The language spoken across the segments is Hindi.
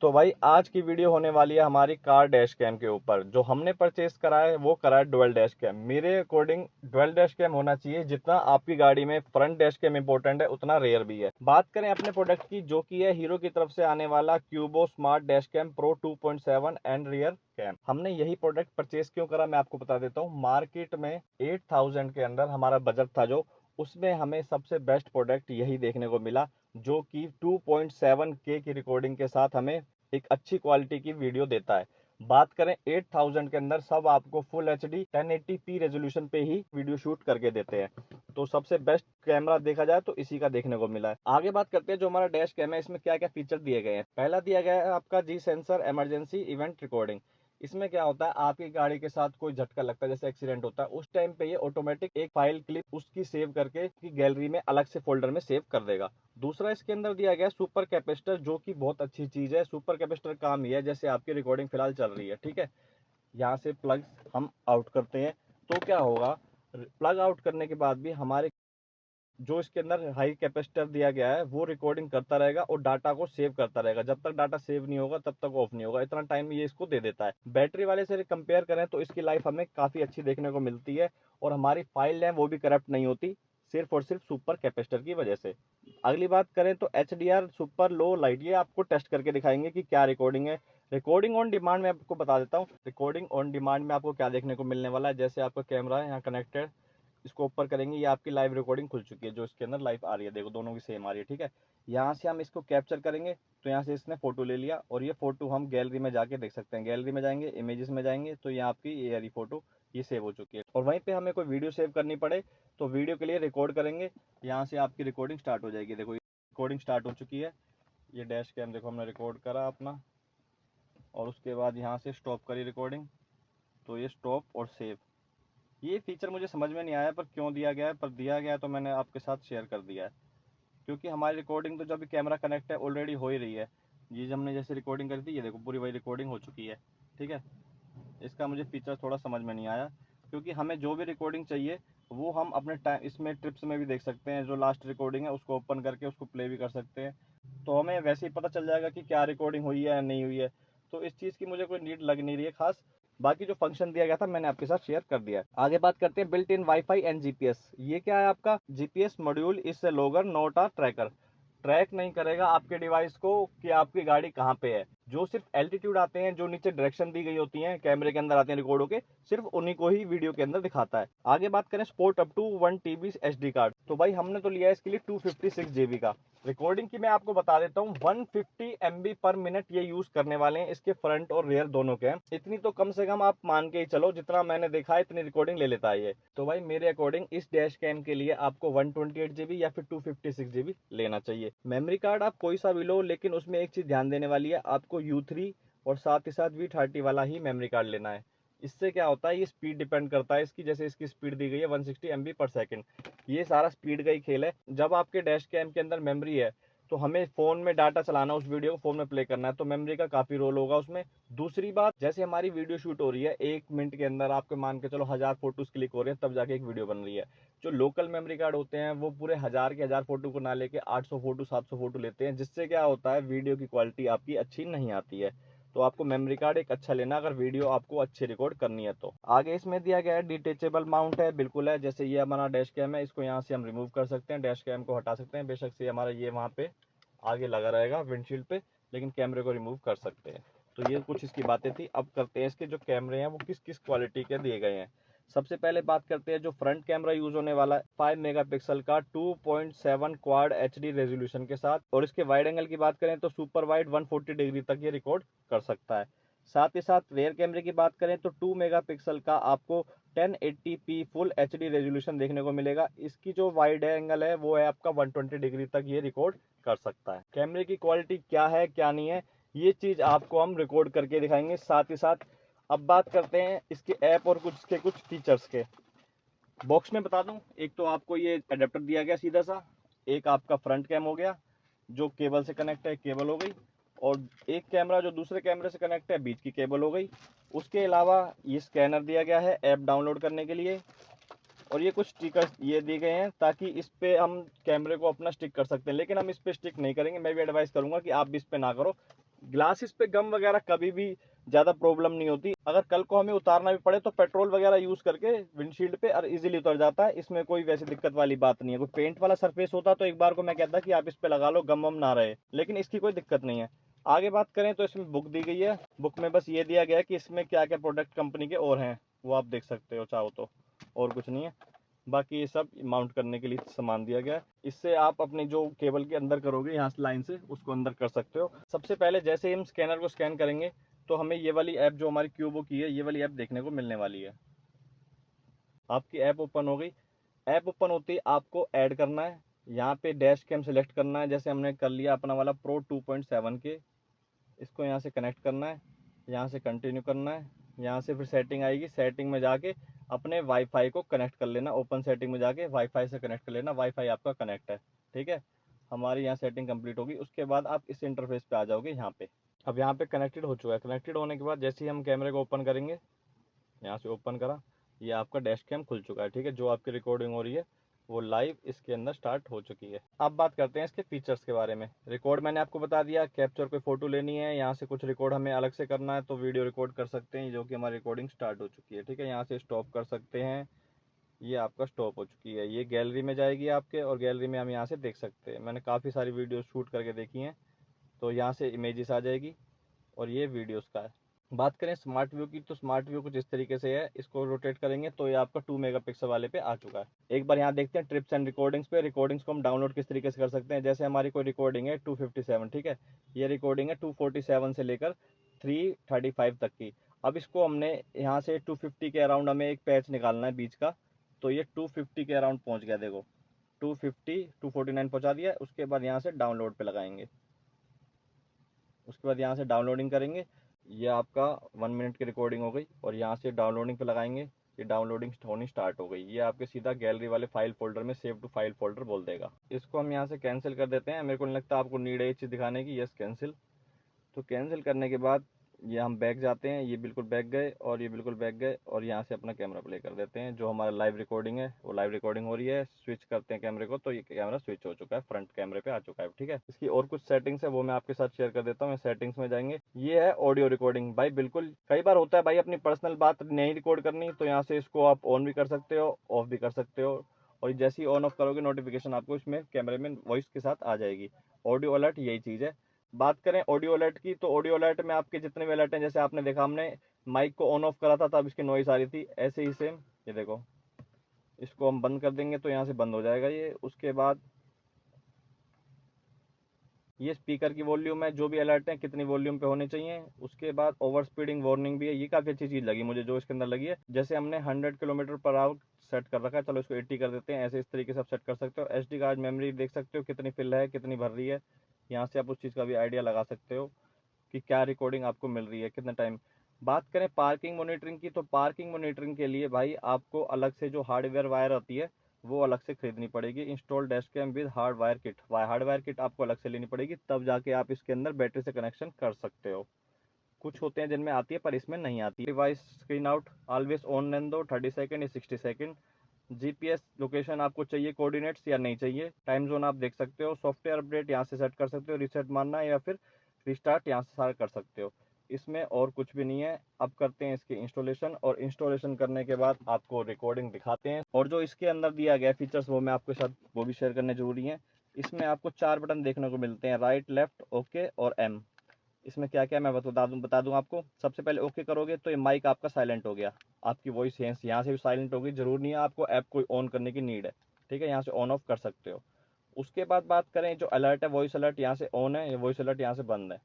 तो भाई आज की वीडियो होने वाली है हमारी कार डैश कैम के ऊपर। जो हमने परचेस करा है वो करा है डुअल डैश कैम। मेरे अकॉर्डिंग डुअल डैश कैम होना चाहिए। जितना आपकी गाड़ी में फ्रंट डैश कैम इंपॉर्टेंट है उतना रेयर भी है। बात करें अपने प्रोडक्ट की, जो कि है हीरो की तरफ से आने वाला Qubo smart dash cam pro 2.7 and rear cam. हमने यही प्रोडक्ट परचेस क्यों करा मैं आपको बता देता हूँ। मार्केट में 8000 के अंदर हमारा बजट था, जो उसमें हमें सबसे बेस्ट प्रोडक्ट यही देखने को मिला, जो कि 2.7K की रिकॉर्डिंग के साथ हमें एक अच्छी क्वालिटी की वीडियो देता है। बात करें 8000 के अंदर सब आपको फुल एचडी 1080p रेजोल्यूशन पे ही वीडियो शूट करके देते हैं। तो सबसे बेस्ट कैमरा देखा जाए तो इसी का देखने को मिला है। आगे बात करते हैं जो हमारा डैश कैम है, इसमें क्या क्या फीचर दिए गए हैं। पहला दिया गया है आपका जी सेंसर इमरजेंसी इवेंट रिकॉर्डिंग। इसमें क्या होता है, आपकी गाड़ी के साथ कोई झटका लगता है, जैसे एक्सीडेंट होता है, उस टाइम पे ये ऑटोमेटिक एक फाइल क्लिप उसकी सेव करके गैलरी में अलग से फोल्डर में सेव कर देगा। दूसरा इसके अंदर दिया गया सुपर कैपेसिटर, जो कि बहुत अच्छी चीज है। सुपर कैपेसिटर काम ही है, जैसे आपकी रिकॉर्डिंग फिलहाल चल रही है, ठीक है, यहाँ से प्लग हम आउट करते हैं तो क्या होगा, प्लग आउट करने के बाद भी हमारे जो इसके अंदर हाई कैपेसिटर दिया गया है वो रिकॉर्डिंग करता रहेगा और डाटा को सेव करता रहेगा। जब तक डाटा सेव नहीं होगा तब तक ऑफ नहीं होगा, इतना टाइम ये इसको दे देता है। बैटरी वाले से कंपेयर करें तो इसकी लाइफ हमें काफी अच्छी देखने को मिलती है, और हमारी फाइल है वो भी करप्ट नहीं होती, सिर्फ और सिर्फ सुपर कैपेसिटर की वजह से। अगली बात करें तो HDR सुपर लो लाइट, ये आपको टेस्ट करके दिखाएंगे कि क्या रिकॉर्डिंग है। रिकॉर्डिंग ऑन डिमांड में आपको बता देता हूँ। रिकॉर्डिंग ऑन डिमांड में आपको क्या देखने को मिलने वाला है, जैसे आपका कैमरा है यहाँ कनेक्टेड, इसको ऊपर करेंगे, ये आपकी लाइव रिकॉर्डिंग खुल चुकी है, जो इसके अंदर लाइव आ रही है, देखो दोनों की सेम आ रही है, ठीक है। यहाँ से हम इसको कैप्चर करेंगे तो यहाँ से इसने फोटो ले लिया, और ये फोटो हम गैलरी में जाके देख सकते हैं। गैलरी में जाएंगे, इमेजेस में जाएंगे, तो ये आपकी ये वाली फोटो ये सेव हो चुकी है। और वहीं पे हमें कोई वीडियो सेव करनी पड़े तो वीडियो के लिए रिकॉर्ड करेंगे, यहाँ से आपकी रिकॉर्डिंग स्टार्ट हो जाएगी। देखो रिकॉर्डिंग स्टार्ट हो चुकी है, ये डैश कैम देखो हमने रिकॉर्ड करा अपना, और उसके बाद यहाँ से स्टॉप करी रिकॉर्डिंग, तो ये स्टॉप और सेव। ये फीचर मुझे समझ में नहीं आया पर क्यों दिया गया है, पर दिया गया है तो मैंने आपके साथ शेयर कर दिया है। क्योंकि हमारी रिकॉर्डिंग तो जब भी कैमरा कनेक्ट है ऑलरेडी हो ही रही है। ये हमने जैसे रिकॉर्डिंग करी थी, ये देखो पूरी वही रिकॉर्डिंग हो चुकी है, ठीक है। इसका मुझे फीचर थोड़ा समझ में नहीं आया, क्योंकि हमें जो भी रिकॉर्डिंग चाहिए वो हम अपने टाइम इसमें ट्रिप्स में भी देख सकते हैं। जो लास्ट रिकॉर्डिंग है उसको ओपन करके उसको प्ले भी कर सकते हैं, तो हमें वैसे ही पता चल जाएगा कि क्या रिकॉर्डिंग हुई है या नहीं हुई है। तो इस चीज़ की मुझे कोई नीड लग नहीं रही है खास। बाकी जो फंक्शन दिया गया था मैंने आपके साथ शेयर कर दिया है। आगे बात करते हैं built in wifi and GPS. ये क्या है, आपका GPS module is a logger not a tracker. Track नहीं करेगा आपके डिवाइस को कि आपकी गाड़ी कहाँ पे है। जो सिर्फ एल्टीट्यूड आते हैं, जो नीचे डायरेक्शन दी गई होती हैं कैमरे के अंदर आते हैं रिकॉर्ड होके, सिर्फ उन्हीं को ही वीडियो के अंदर दिखाता है। आगे बात करें support up to 1 TB SD card, तो भाई हमने तो लिया है इसके लिए 256 GB का। रिकॉर्डिंग की मैं आपको बता देता हूँ, 150 MB पर मिनट ये यूज करने वाले हैं। इसके फ्रंट और रियर दोनों के हैं। इतनी तो कम से कम आप मान के ही चलो, जितना मैंने देखा है इतनी रिकॉर्डिंग ले लेता है ये। तो भाई मेरे अकॉर्डिंग इस डैश कैम के लिए आपको 128 GB या फिर 256 GB लेना चाहिए। मेमोरी कार्ड आप कोई सा भी लो, लेकिन उसमें एक चीज ध्यान देने वाली है, आपको U3 और साथ ही साथ V30 वाला ही मेमोरी कार्ड लेना है। इससे क्या होता है, ये स्पीड डिपेंड करता है इसकी, जैसे इसकी स्पीड दी गई है 160 MB पर सेकंड। ये सारा स्पीड का ही खेल है। जब आपके डैश कैम के अंदर मेमोरी है तो हमें फोन में डाटा चलाना, उस वीडियो को फोन में प्ले करना है, तो मेमोरी का काफी रोल होगा उसमें। दूसरी बात, जैसे हमारी वीडियो शूट हो रही है 1 मिनट के अंदर, आपके मान के चलो 1000 फोटोज क्लिक हो रहे हैं तब जाके एक वीडियो बन रही है। जो लोकल मेमोरी कार्ड होते हैं वो पूरे 1000 के 1000 फोटो को ना लेके 800 फोटो 700 फोटो लेते हैं, जिससे क्या होता है वीडियो की क्वालिटी आपकी अच्छी नहीं आती है। तो आपको मेमोरी कार्ड एक अच्छा लेना अगर वीडियो आपको अच्छी रिकॉर्ड करनी है तो। आगे इसमें दिया गया है डिटेचेबल माउंट है, बिल्कुल है। जैसे ये हमारा डैश कैम है, इसको यहाँ से हम रिमूव कर सकते हैं, डैश कैम को हटा सकते हैं। बेशक से हमारा ये वहाँ पे आगे लगा रहेगा विंडशील्ड पे, लेकिन कैमरे को रिमूव कर सकते हैं। तो ये कुछ इसकी बातें थी। अब करते हैं इसके जो कैमरे हैं वो किस किस क्वालिटी के दिए गए हैं। सबसे पहले बात करते हैं जो फ्रंट कैमरा यूज होने वाला है 5 मेगापिक्सल का 2.7 क्वाड HD रेजोल्यूशन के साथ। और इसके वाइड एंगल की बात करें तो सुपर वाइड 140 डिग्री तक ये रिकॉर्ड कर सकता है। साथ ही साथ रेयर कैमरे की बात करें तो 2 मेगापिक्सल का आपको 1080p फुल HD रेजोल्यूशन देखने को मिलेगा। इसकी जो वाइड एंगल है वो है आपका 120 डिग्री तक ये रिकॉर्ड कर सकता है। कैमरे की क्वालिटी क्या है क्या नहीं है ये चीज आपको हम रिकॉर्ड करके दिखाएंगे साथ ही साथ। अब बात करते हैं इसके ऐप और कुछ फीचर्स के। बॉक्स में बता दूं, एक तो आपको ये अडेप्टर दिया गया सीधा सा, एक आपका फ्रंट कैम हो गया जो केबल से कनेक्ट है, केबल हो गई, और एक कैमरा जो दूसरे कैमरे से कनेक्ट है, बीच की केबल हो गई। उसके अलावा ये स्कैनर दिया गया है ऐप डाउनलोड करने के लिए, और ये कुछ स्टिकर्स ये दिए गए हैं ताकि इस पे हम कैमरे को अपना स्टिक कर सकते हैं, लेकिन हम इस पे स्टिक नहीं करेंगे। मैं भी एडवाइस करूंगा कि आप भी इस पे ना करो, ग्लासेस पे गम वगैरह कभी भी ज़्यादा प्रॉब्लम नहीं होती। अगर कल को हमें उतारना भी पड़े तो पेट्रोल वगैरह यूज़ करके विंडशील्ड पे और इजीली उतर जाता है, इसमें कोई वैसी दिक्कत वाली बात नहीं है। कोई पेंट वाला सरफेस होता तो एक बार को मैं कहता कि आप इस पे लगा लो, गम वम ना रहे, लेकिन इसकी कोई दिक्कत नहीं है। आगे बात करें तो इसमें बुक दी गई है। बुक में बस ये दिया गया है कि इसमें क्या क्या प्रोडक्ट कंपनी के और हैं, वो आप देख सकते हो चाहो तो, और कुछ नहीं है। बाकी ये सब माउंट करने के लिए सामान दिया गया है। इससे आप अपने जो केबल के अंदर करोगे यहाँ से लाइन से, उसको अंदर कर सकते हो। सबसे पहले जैसे ही हम स्कैनर को स्कैन करेंगे तो हमें ये वाली ऐप जो हमारी क्यूबो की है, ये वाली ऐप देखने को मिलने वाली है। आपकी ऐप ओपन हो गई। ऐप ओपन होती है, आपको ऐड करना है, यहाँ पे डैश कैम सेलेक्ट करना है। जैसे हमने कर लिया अपना वाला प्रो 2.7 के, इसको यहाँ से कनेक्ट करना है, यहाँ से कंटिन्यू करना है। यहाँ से फिर सेटिंग आएगी, सेटिंग में जाके अपने वाईफाई को कनेक्ट कर लेना। ओपन सेटिंग में जाके वाईफाई से कनेक्ट कर लेना, वाईफाई आपका कनेक्ट है, ठीक है। हमारी यहाँ सेटिंग कंप्लीट होगी। उसके बाद आप इस इंटरफेस पे आ जाओगे यहाँ पे। अब यहाँ पे कनेक्टेड हो चुका है। कनेक्टेड होने के बाद जैसे ही हम कैमरे को ओपन करेंगे, यहाँ से ओपन करा, ये आपका डैश कैम खुल चुका है, ठीक है। जो आपकी रिकॉर्डिंग हो रही है वो लाइव इसके अंदर स्टार्ट हो चुकी है। अब बात करते हैं इसके फीचर्स के बारे में। रिकॉर्ड मैंने आपको बता दिया, कैप्चर कोई फोटो लेनी है, यहाँ से कुछ रिकॉर्ड हमें अलग से करना है तो वीडियो रिकॉर्ड कर सकते हैं, जो कि हमारी रिकॉर्डिंग स्टार्ट हो चुकी है, ठीक है। यहाँ से स्टॉप कर सकते हैं, ये आपका स्टॉप हो चुकी है। ये गैलरी में जाएगी आपके, और गैलरी में हम यहाँ से देख सकते हैं। मैंने काफ़ी सारी वीडियो शूट करके देखी हैं, तो यहाँ से इमेजेस आ जाएगी, और ये वीडियोस का है। बात करें स्मार्ट व्यू की, तो स्मार्ट व्यू कुछ इस तरीके से है। इसको रोटेट करेंगे तो ये आपका 2 मेगापिक्सल वाले पे आ चुका है। एक बार यहाँ देखते हैं ट्रिप्स एंड रिकॉर्डिंग्स पे। रिकॉर्डिंग्स को हम डाउनलोड किस तरीके से कर सकते हैं। जैसे हमारी कोई रिकॉर्डिंग है 257, ठीक है। ये रिकॉर्डिंग है 247 से लेकर 335 तक की। अब इसको हमने यहाँ से 250 के अराउंड हमें एक पैच निकालना है बीच का, तो ये 250 के अराउंड पहुँच गया, देखो 250 249 पहुँचा दिया है। उसके बाद यहाँ से डाउनलोड पे लगाएंगे, उसके बाद यहाँ से डाउनलोडिंग करेंगे। ये आपका 1 मिनट की रिकॉर्डिंग हो गई, और यहाँ से डाउनलोडिंग पे लगाएंगे, ये डाउनलोडिंग होनी स्टार्ट हो गई। ये आपके सीधा गैलरी वाले फाइल फोल्डर में सेव टू फाइल फोल्डर बोल देगा। इसको हम यहाँ से कैंसिल कर देते हैं। मेरे को नहीं लगता आपको नीड है ये चीज़ दिखाने की। Yes cancel. तो कैंसिल करने के बाद ये हम बैक जाते हैं, ये बिल्कुल बैक गए और ये बिल्कुल बैक गए, और यहाँ से अपना कैमरा प्ले कर देते हैं। जो हमारा लाइव रिकॉर्डिंग है वो लाइव रिकॉर्डिंग हो रही है। स्विच करते हैं कैमरे को, तो ये कैमरा स्विच हो चुका है, फ्रंट कैमरे पे आ चुका है, ठीक है। इसकी और कुछ सेटिंग्स है वो मैं आपके साथ शेयर कर देता हूँ। सेटिंग्स में जाएंगे, ये है ऑडियो रिकॉर्डिंग। भाई बिल्कुल कई बार होता है भाई अपनी पर्सनल बात नहीं रिकॉर्ड करनी, तो यहाँ से इसको आप ऑन भी कर सकते हो, ऑफ भी कर सकते हो, और जैसे ही ऑन ऑफ करोगे नोटिफिकेशन आपको इसमें कैमरे में वॉइस के साथ आ जाएगी। ऑडियो अलर्ट यही चीज़ है। बात करें ऑडियो अलर्ट की, तो ऑडियो अलर्ट में आपके जितने भी अलर्ट हैं, जैसे आपने देखा हमने माइक को ऑन ऑफ करा था तब इसकी नॉइस आ रही थी, ऐसे ही सेम ये देखो, इसको हम बंद कर देंगे तो यहाँ से बंद हो जाएगा ये। उसके बाद ये स्पीकर की वॉल्यूम है, जो भी अलर्ट है कितनी वॉल्यूम पे होने चाहिए। उसके बाद ओवर स्पीडिंग वार्निंग भी है, ये काफ़ी अच्छी चीज़ लगी मुझे जो इसके अंदर लगी है। जैसे हमने 100 किलोमीटर पर आवर सेट कर रखा है, चलो इसको 80 कर देते हैं। ऐसे इस तरीके से आप सेट कर सकते हो। SD कार्ड मेमोरी देख सकते हो कितनी फिल है, कितनी भर रही है। यहाँ से आप उस चीज़ का भी आइडिया लगा सकते हो कि क्या रिकॉर्डिंग आपको मिल रही है, कितना टाइम। बात करें पार्किंग मॉनिटरिंग की, तो पार्किंग मॉनिटरिंग के लिए भाई आपको अलग से जो हार्डवेयर वायर आती है वो अलग से खरीदनी पड़ेगी। Install dash cam with hardwire kit, hardwire kit आपको अलग से लेनी पड़ेगी, तब जाके आप इसके अंदर बैटरी से कनेक्शन कर सकते हो। कुछ होते हैं जिनमें आती है पर इसमें नहीं आती। Device screen out always on रहने दो 30 सेकंड या 60 सेकंड। जीपीएस लोकेशन आपको चाहिए कोऑर्डिनेट्स या नहीं चाहिए। टाइम जोन आप देख सकते हो। सॉफ्टवेयर अपडेट यहाँ से सेट कर सकते हो, रीसेट मारना है या फिर रिस्टार्ट यहाँ से सारा कर सकते हो। इसमें और कुछ भी नहीं है। अब करते हैं इसकी इंस्टॉलेशन, और इंस्टॉलेशन करने के बाद आपको रिकॉर्डिंग दिखाते हैं। और जो इसके अंदर दिया गया फीचर्स वो मैं आपके साथ वो भी शेयर करने जरूरी है। इसमें आपको 4 बटन देखने को मिलते हैं, राइट, लेफ्ट, ओके और एम। इसमें क्या क्या मैं बता दूं आपको। सबसे पहले ओके करोगे तो ये माइक आपका साइलेंट हो गया, आपकी वॉइस यहाँ से भी साइलेंट होगी। जरूर नहीं है आपको ऐप को ऑन करने की नीड है, ठीक है। यहाँ से ऑन ऑफ कर सकते हो। उसके बाद बात करें जो अलर्ट है, वॉइस अलर्ट यहाँ से ऑन है, वॉइस अलर्ट यहाँ से बंद है।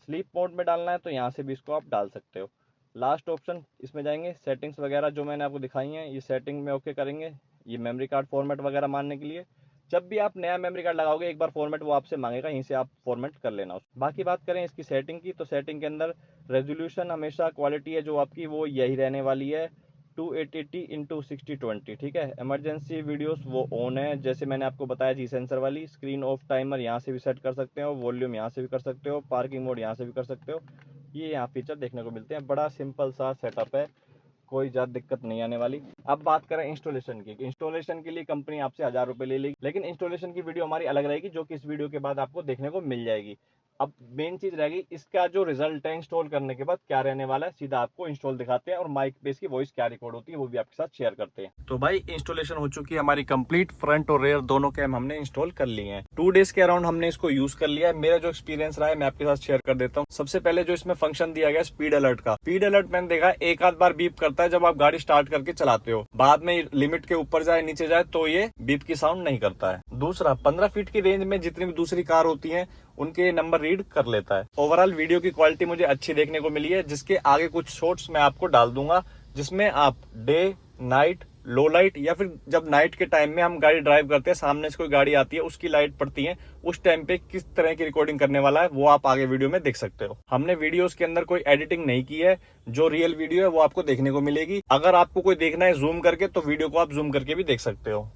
स्लीप मोड में डालना है तो यहाँ से भी इसको आप डाल सकते हो। लास्ट ऑप्शन इसमें जाएंगे, सेटिंग्स वगैरह जो मैंने आपको दिखाई हैं, ये सेटिंग में ओके करेंगे। ये मेमोरी कार्ड फॉर्मेट वगैरह मानने के लिए, जब भी आप नया मेमोरी कार्ड लगाओगे एक बार फॉर्मेट वो आपसे मांगेगा, यहीं से आप फॉर्मेट कर लेना। बाकी बात करें इसकी सेटिंग की, तो सेटिंग के अंदर रेजोल्यूशन हमेशा क्वालिटी है जो आपकी वो यही रहने वाली है 2880x6020, ठीक है। इमरजेंसी वीडियोस वो ऑन है, जैसे मैंने आपको बताया जी सेंसर वाली। स्क्रीन ऑफ टाइमर यहाँ से भी सेट कर सकते हो, वॉल्यूम यहाँ से भी कर सकते हो, पार्किंग मोड यहाँ से भी कर सकते हो। ये यहाँ फीचर देखने को मिलते हैं। बड़ा सिंपल सा सेटअप है, कोई ज़्यादा दिक्कत नहीं आने वाली। अब बात करें इंस्टॉलेशन की। इंस्टॉलेशन के लिए कंपनी आपसे 1000 रुपये ले लेगी, लेकिन इंस्टॉलेशन की वीडियो हमारी अलग रहेगी जो कि इस वीडियो के बाद आपको देखने को मिल जाएगी। अब मेन चीज रहेगी इसका जो रिजल्ट है इंस्टॉल करने के बाद क्या रहने वाला है, सीधा आपको इंस्टॉल दिखाते हैं और माइक पे इसकी वॉइस क्या रिकॉर्ड होती है वो भी आपके साथ शेयर करते हैं। तो भाई इंस्टॉलेशन हो चुकी है हमारी कंप्लीट, फ्रंट और रेयर दोनों कैम हमने इंस्टॉल कर लिए हैं। 2 डेज के अराउंड हमने इसको यूज कर लिया है। मेरा जो एक्सपीरियंस रहा है मैं आपके साथ शेयर कर देता हूँ। सबसे पहले जो इसमें फंक्शन दिया गया स्पीड अलर्ट का, स्पीड अलर्ट मैंने देखा एक आध बार बीप करता है जब आप गाड़ी स्टार्ट करके चलाते हो, बाद में लिमिट के ऊपर जाए नीचे जाए तो ये बीप की साउंड नहीं करता है। दूसरा 15 फीट की रेंज में जितनी भी दूसरी कार होती है उनके नंबर रीड कर लेता है। ओवरऑल वीडियो की क्वालिटी मुझे अच्छी देखने को मिली है, जिसके आगे कुछ शॉर्ट्स मैं आपको डाल दूंगा जिसमें आप डे, नाइट, लो लाइट या फिर जब नाइट के टाइम में हम गाड़ी ड्राइव करते हैं, सामने से कोई गाड़ी आती है उसकी लाइट पड़ती है, उस टाइम पे किस तरह की रिकॉर्डिंग करने वाला है वो आप आगे वीडियो में देख सकते हो। हमने वीडियोस के अंदर कोई एडिटिंग नहीं की है, जो रियल वीडियो है वो आपको देखने को मिलेगी। अगर आपको कोई देखना है जूम करके तो वीडियो को आप जूम करके भी देख सकते हो।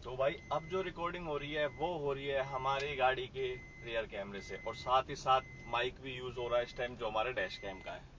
तो भाई अब जो रिकॉर्डिंग हो रही है वो हो रही है हमारी गाड़ी के रियर कैमरे से, और साथ ही साथ माइक भी यूज हो रहा है इस टाइम जो हमारे डैश कैम का है।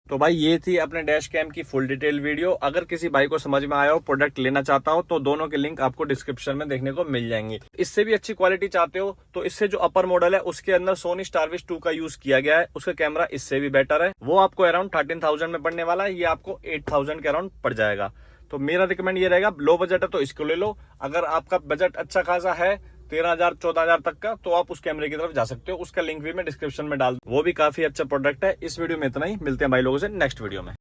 तो भाई ये थी अपने डैश कैम की फुल डिटेल वीडियो। अगर किसी भाई को समझ में आया हो, प्रोडक्ट लेना चाहता हो, तो दोनों के लिंक आपको डिस्क्रिप्शन में देखने को मिल जाएंगे। इससे भी अच्छी क्वालिटी चाहते हो तो इससे जो अपर मॉडल है उसके अंदर सोनी स्टारविस 2 का यूज किया गया है, उसका कैमरा इससे भी बेटर है। वो आपको अराउंड 13,000 में पड़ने वाला है, ये आपको 8,000 के अराउंड पड़ जाएगा। तो मेरा रिकमेंड ये रहेगा, लो बजट है तो इसको ले लो। अगर आपका बजट अच्छा खासा है 13,000 14,000 तक का, तो आप उस कैमरे की तरफ जा सकते हो। उसका लिंक भी मैं डिस्क्रिप्शन में डाल दूं, वो भी काफी अच्छा प्रोडक्ट है। इस वीडियो में इतना ही, मिलते हैं भाई लोगों से नेक्स्ट वीडियो में।